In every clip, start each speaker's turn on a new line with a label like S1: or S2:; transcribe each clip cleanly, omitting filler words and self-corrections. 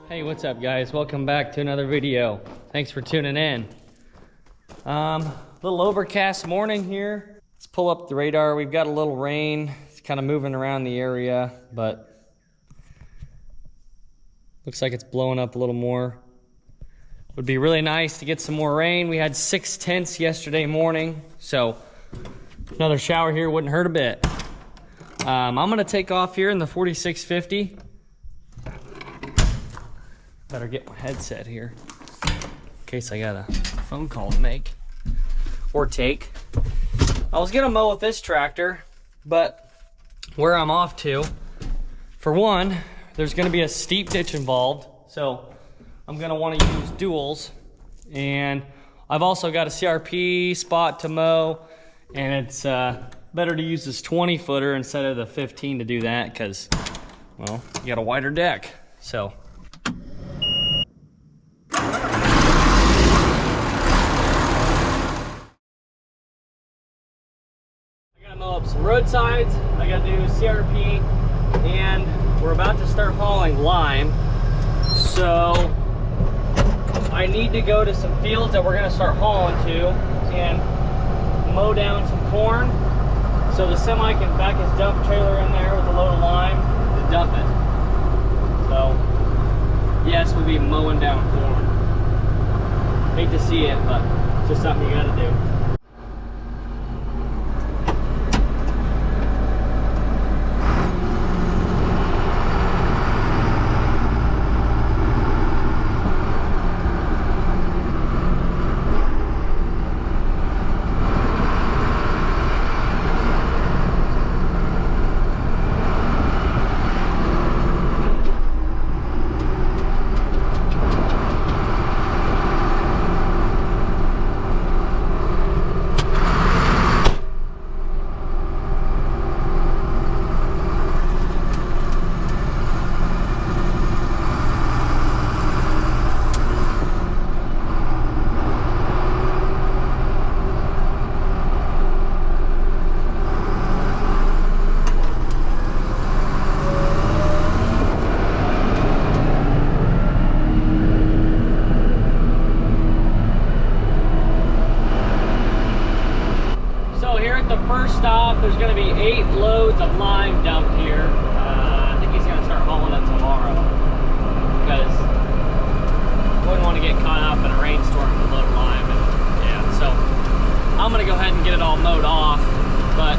S1: Hey, what's up guys? Welcome back to another video. Thanks for tuning in. Little overcast morning here. Let's pull up the radar. We've got a little rain. It's kind of moving around the area, but looks like it's blowing up a little more. Would be really nice to get some more rain. We had 6/10 yesterday morning, so another shower here wouldn't hurt a bit. I'm gonna take off here in the 4650. Better get my headset here in case I got a phone call to make or take. I was gonna mow with this tractor, but where I'm off to, for one, there's gonna be a steep ditch involved, so I'm gonna wanna use duals. And I've also got a CRP spot to mow, and it's better to use this 20 footer instead of the 15 to do that because, well, you got a wider deck, so. Mow up some roadsides, I gotta do CRP, and we're about to start hauling lime. So I need to go to some fields that we're gonna start hauling to and mow down some corn so the semi can back his dump trailer in there with a load of lime to dump it. So yes, we'll be mowing down corn. Hate to see it, but it's just something you gotta do. Stop. There's going to be 8 loads of lime dumped here. I think he's going to start hauling it tomorrow because we wouldn't want to get caught up in a rainstorm with a load of lime. And yeah, so I'm going to go ahead and get it all mowed off. But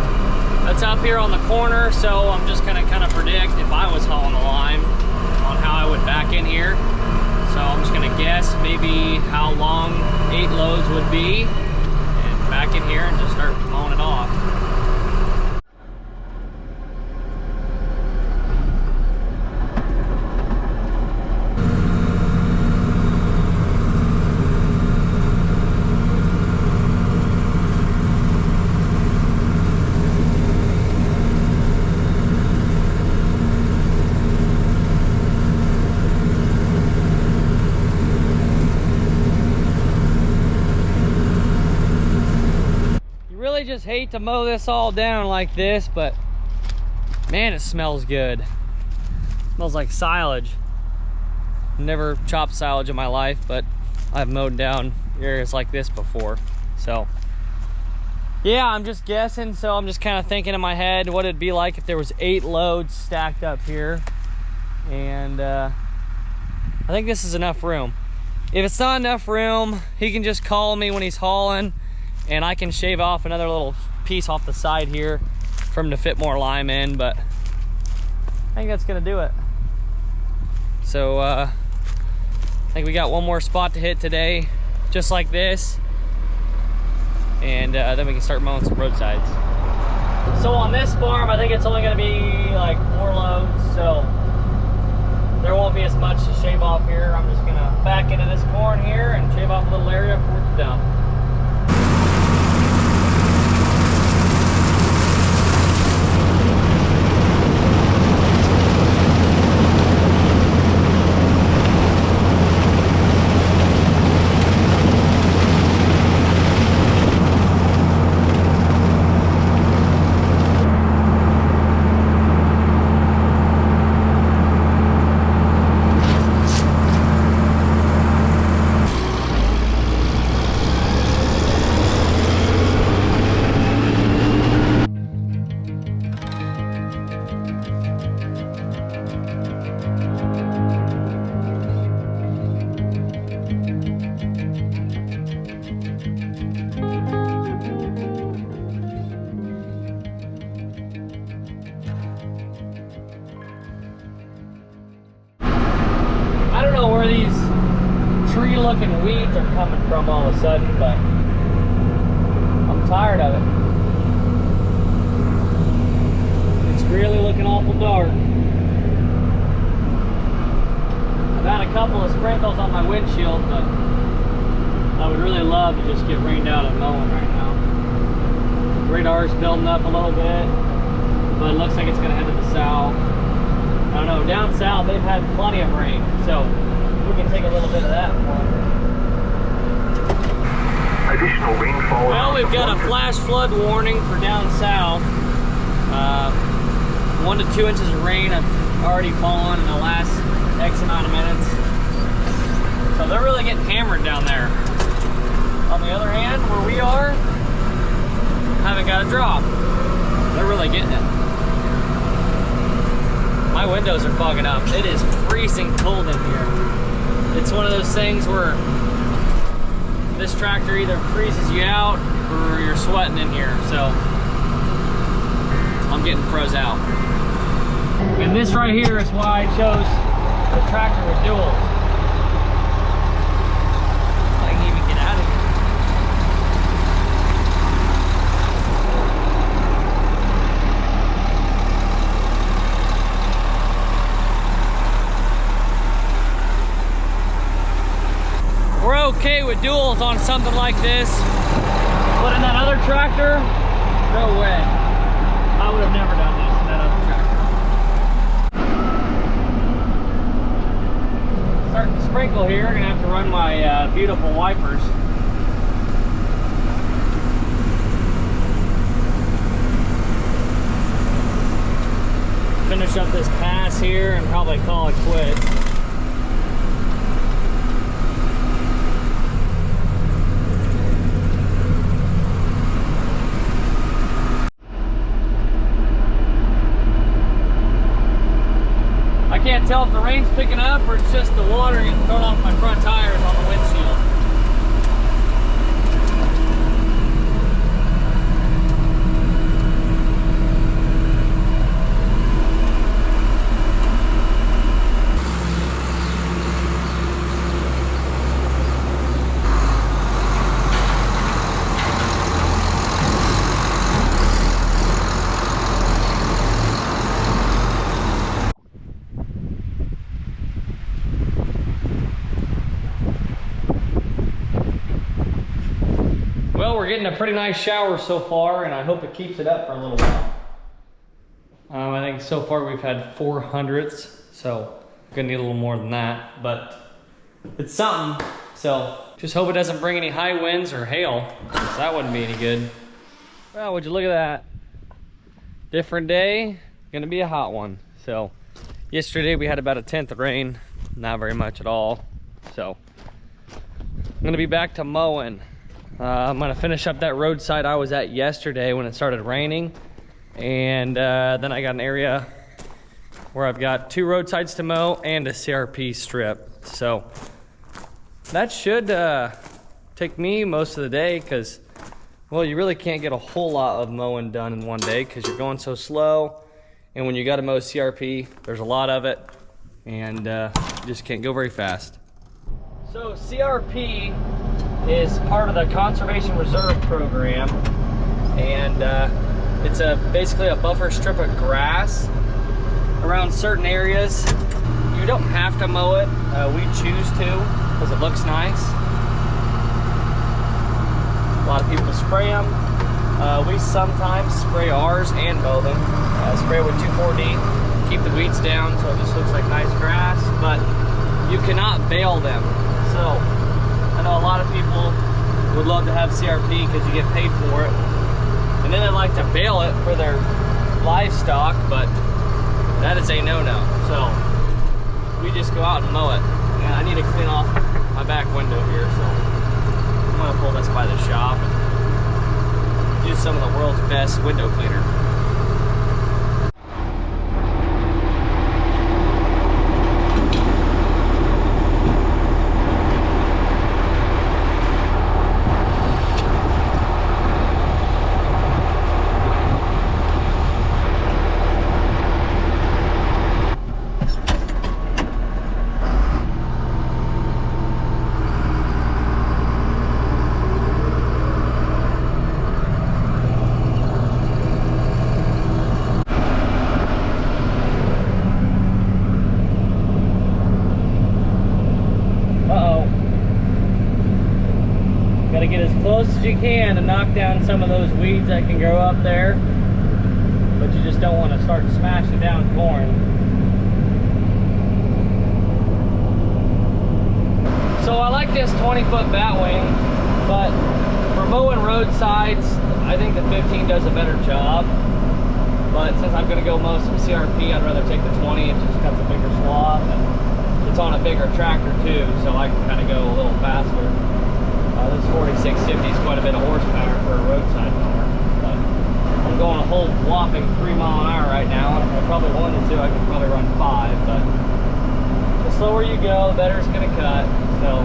S1: that's up here on the corner, so I'm just going to kind of predict if I was hauling the lime on how I would back in here. So I'm just going to guess maybe how long 8 loads would be and back in here and just start mowing it off. Just hate to mow this all down like this, but man, it smells good. It smells like silage. Never chopped silage in my life, but I've mowed down areas like this before. So yeah, I'm just guessing. So I'm just kind of thinking in my head what it'd be like if there was 8 loads stacked up here. And I think this is enough room. If it's not enough room, he can just call me when he's hauling, and I can shave off another little piece off the side here for him to fit more lime in, but I think that's gonna do it. So I think we got one more spot to hit today, just like this, and then we can start mowing some roadsides. So on this farm, I think it's only gonna be like 4 loads, so there won't be as much to shave off here. I'm just gonna back into this corn here and shave off a little area for it to dump. where these tree-looking weeds are coming from all of a sudden, but I'm tired of it. It's really looking awful dark. I've had a couple of sprinkles on my windshield, but I would really love to just get rained out at mowing right now. Radar's building up a little bit, but it looks like it's going to head to the south. I don't know, down south they've had plenty of rain, so we can take a little bit of that one.
S2: Additional rainfall.
S1: Well, we've got a flash flood warning for down south. 1 to 2 inches of rain have already fallen in the last X amount of minutes. So they're really getting hammered down there. On the other hand, where we are, haven't got a drop. They're really getting it. My windows are fogging up. It is freezing cold in here. It's one of those things where this tractor either freezes you out or you're sweating in here. So I'm getting froze out. And this right here is why I chose the tractor with duals. I can even get out of here. We're okay with duals on something like this, but in that other tractor, no way. I would have never done this in that other tractor. Starting to sprinkle here, gonna have to run my beautiful wipers. Finish up this pass here and probably call it quits. I can't tell if the rain's picking up or it's just the water getting thrown off my front tires on the windshield. Well, we're getting a pretty nice shower so far, and I hope it keeps it up for a little while. I think so far we've had 4 hundredths, so gonna need a little more than that, but it's something. So just hope it doesn't bring any high winds or hail, because that wouldn't be any good. Well, would you look at that? Different day, gonna be a hot one. So yesterday we had about 1/10 of rain, not very much at all. So I'm gonna be back to mowing. I'm gonna finish up that roadside I was at yesterday when it started raining, and then I got an area where I've got 2 roadsides to mow and a CRP strip. So that should take me most of the day, because, well, you really can't get a whole lot of mowing done in one day because you're going so slow, and when you got to mow CRP, there's a lot of it, and you just can't go very fast. So CRP is part of the Conservation Reserve Program, and it's basically a buffer strip of grass around certain areas. You don't have to mow it. We choose to because it looks nice. A lot of people spray them. We sometimes spray ours and mow them. Spray with 2,4-D, keep the weeds down so it just looks like nice grass, but you cannot bale them. So I know a lot of people would love to have CRP because you get paid for it, and then they like to bale it for their livestock, but that is a no-no. So we just go out and mow it. And I need to clean off my back window here, so I'm gonna pull this by the shop and use some of the world's best window cleaner. close as you can to knock down some of those weeds that can grow up there, but you just don't want to start smashing down corn. So I like this 20-foot batwing, but for mowing roadsides, I think the 15 does a better job. But since I'm going to go mow some CRP, I'd rather take the 20. It just cuts a bigger swath, and it's on a bigger tractor too, so I can kind of go a little faster. This 4650 is quite a bit of horsepower for a roadside mower, but I'm going a whole whopping 3 mile an hour right now, and if I probably wanted to, I could probably run 5, but the slower you go, the better it's going to cut. So,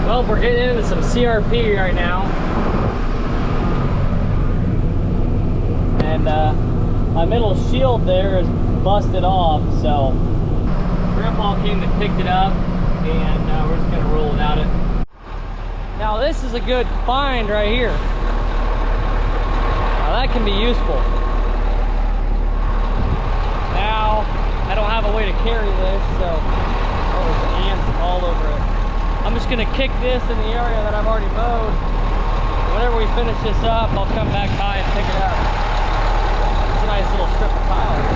S1: well, we're getting into some CRP right now, and my middle shield there is busted off, so Grandpa came and picked it up, and we're just going to roll it out. Now this is a good find right here. Now that can be useful. Now I don't have a way to carry this, so there's ants all over it. I'm just going to kick this in the area that I've already mowed. Whenever we finish this up, I'll come back by and pick it up. It's a nice little strip of tile.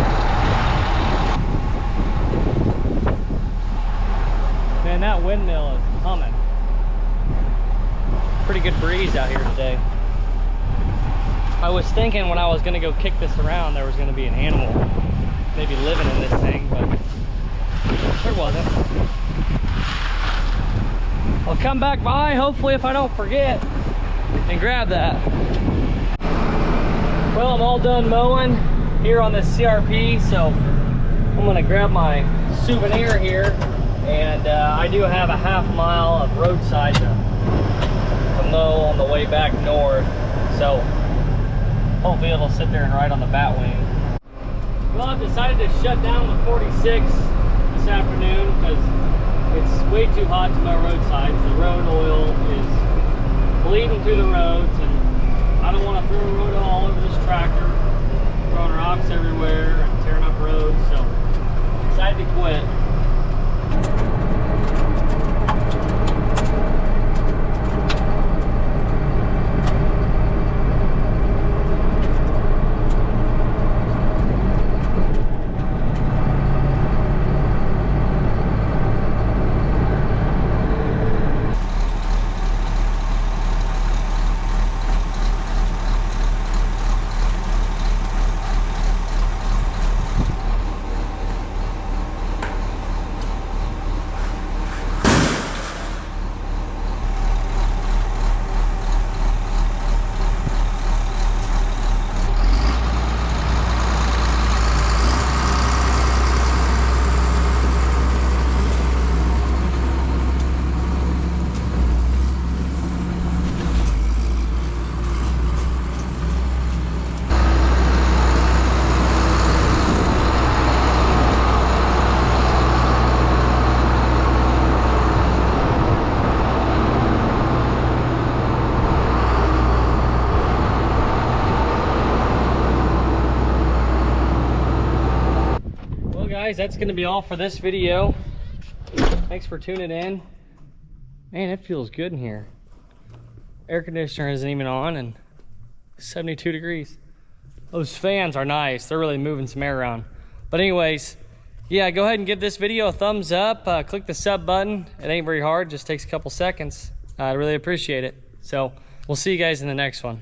S1: Man, that windmill is humming. Pretty good breeze out here today. I was thinking when I was going to go kick this around, there was going to be an animal maybe living in this thing, but there wasn't. I'll come back by, hopefully, if I don't forget, and grab that. Well, I'm all done mowing here on this CRP, so I'm going to grab my souvenir here, and I do have a half mile of roadside to mow on the way back north, so hopefully it'll sit there and ride on the batwing. Well, I've decided to shut down the 46 this afternoon because it's way too hot to mow roadsides. The road oil is bleeding through the roads, and I don't want to throw road oil all over this tractor, throwing rocks everywhere and tearing up roads, so I decided to quit. That's going to be all for this video. Thanks for tuning in. Man, it feels good in here. Air conditioner isn't even on, and 72 degrees. Those fans are nice. They're really moving some air around. But anyways, yeah, go ahead and give this video a thumbs up. Click the sub button. It ain't very hard, just takes a couple seconds. I really appreciate it. So we'll see you guys in the next one.